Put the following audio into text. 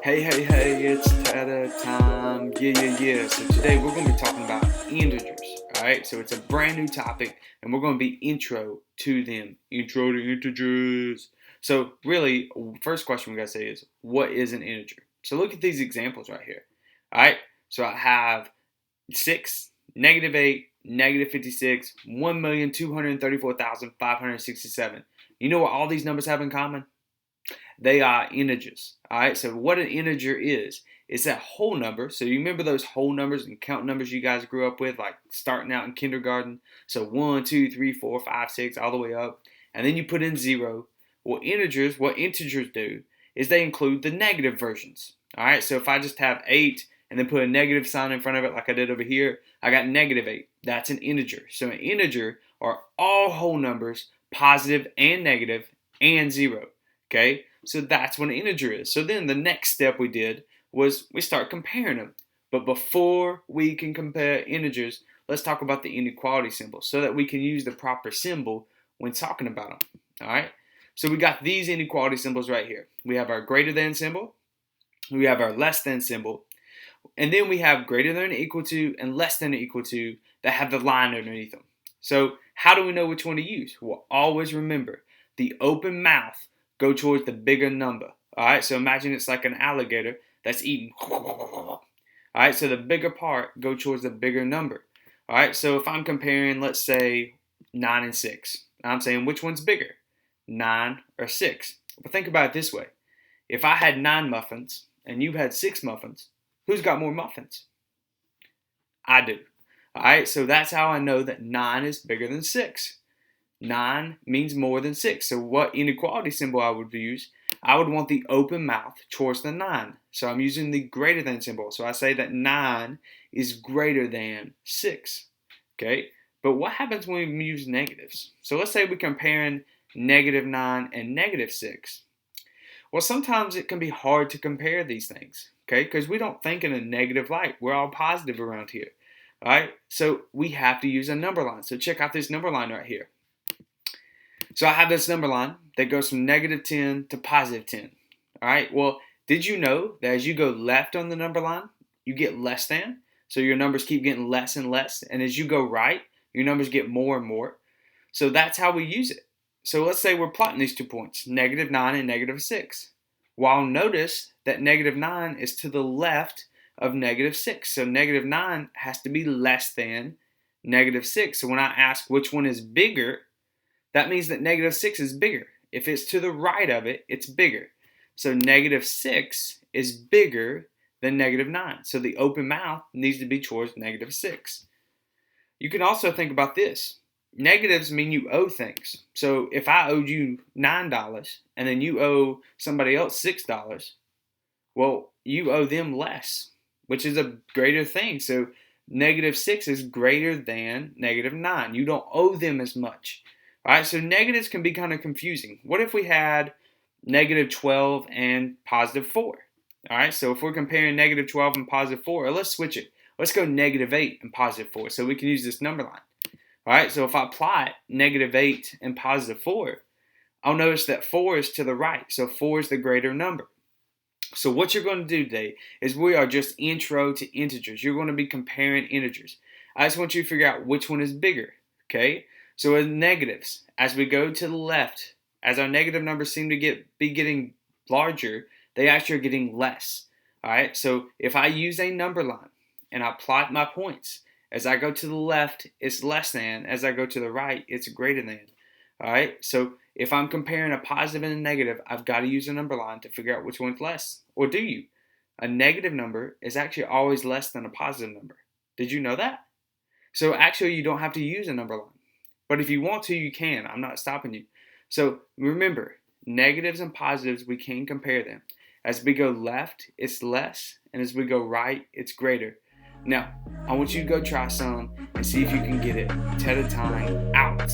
Hey, it's Tata time. Yeah. So today we're going to be talking about integers. Alright, so it's a brand new topic and we're going to be intro to them. Intro to integers. So really, first question we got to say is, what is an integer? So look at these examples right here. Alright, so I have 6, -8, -56, 1,234,567. You know what all these numbers have in common? They are integers. All right, so what an integer is, it's a whole number. So you remember those whole numbers and count numbers you guys grew up with, like starting out in kindergarten? So 1, 2, 3, 4, 5, 6, all the way up. And then you put in 0. What integers do is they include the negative versions. All right, so if I just have 8 and then put a negative sign in front of it like I did over here, I got -8. That's an integer. So an integer are all whole numbers, positive and negative, and 0. Okay, so that's what an integer is. So then the next step we did was we start comparing them. But before we can compare integers, let's talk about the inequality symbols so that we can use the proper symbol when talking about them. All right, so we got these inequality symbols right here. We have our greater than symbol, we have our less than symbol, and then we have greater than or equal to and less than or equal to that have the line underneath them. So how do we know which one to use? Well, always remember, the open mouth go towards the bigger number. All right, so imagine it's like an alligator that's eating. All right, so the bigger part go towards the bigger number. All right, so if I'm comparing, let's say 9 and 6, I'm saying which one's bigger, 9 or 6? But think about it this way: if I had 9 muffins and you had 6 muffins, who's got more muffins? I do. All right, so that's how I know that 9 is bigger than 6. 9 means more than 6. So what inequality symbol I would use? I would want the open mouth towards the 9. So I'm using the greater than symbol. So I say that 9 is greater than 6. Okay? But what happens when we use negatives? So let's say we're comparing -9 and -6. Well, sometimes it can be hard to compare these things. Okay? Because we don't think in a negative light. We're all positive around here. All right? So we have to use a number line. So check out this number line right here. So I have this number line that goes from -10 to +10. All right, well, did you know that as you go left on the number line, you get less than? So your numbers keep getting less and less. And as you go right, your numbers get more and more. So that's how we use it. So let's say we're plotting these 2 points, -9 and -6. Well, notice that -9 is to the left of -6. So -9 has to be less than -6. So when I ask which one is bigger, that means that -6 is bigger. If it's to the right of it, it's bigger. So -6 is bigger than -9. So the open mouth needs to be towards -6. You can also think about this. Negatives mean you owe things. So if I owed you $9 and then you owe somebody else $6, well, you owe them less, which is a greater thing. So -6 is greater than -9. You don't owe them as much. All right, so negatives can be kind of confusing. What if we had -12 and +4? All right, so if we're comparing -12 and +4, let's switch it. Let's go -8 and +4, so we can use this number line. All right, so if I plot -8 and +4, I'll notice that 4 is to the right, so 4 is the greater number. So what you're going to do today is we are just intro to integers. You're going to be comparing integers. I just want you to figure out which one is bigger, okay? So with negatives, as we go to the left, as our negative numbers seem to be getting larger, they actually are getting less. All right, so if I use a number line and I plot my points, as I go to the left, it's less than. As I go to the right, it's greater than. All right, so if I'm comparing a positive and a negative, I've got to use a number line to figure out which one's less. Or do you? A negative number is actually always less than a positive number. Did you know that? So actually, you don't have to use a number line. But if you want to, you can. I'm not stopping you. So remember, negatives and positives, we can compare them. As we go left, it's less. And as we go right, it's greater. Now, I want you to go try some and see if you can get it. Teta time out.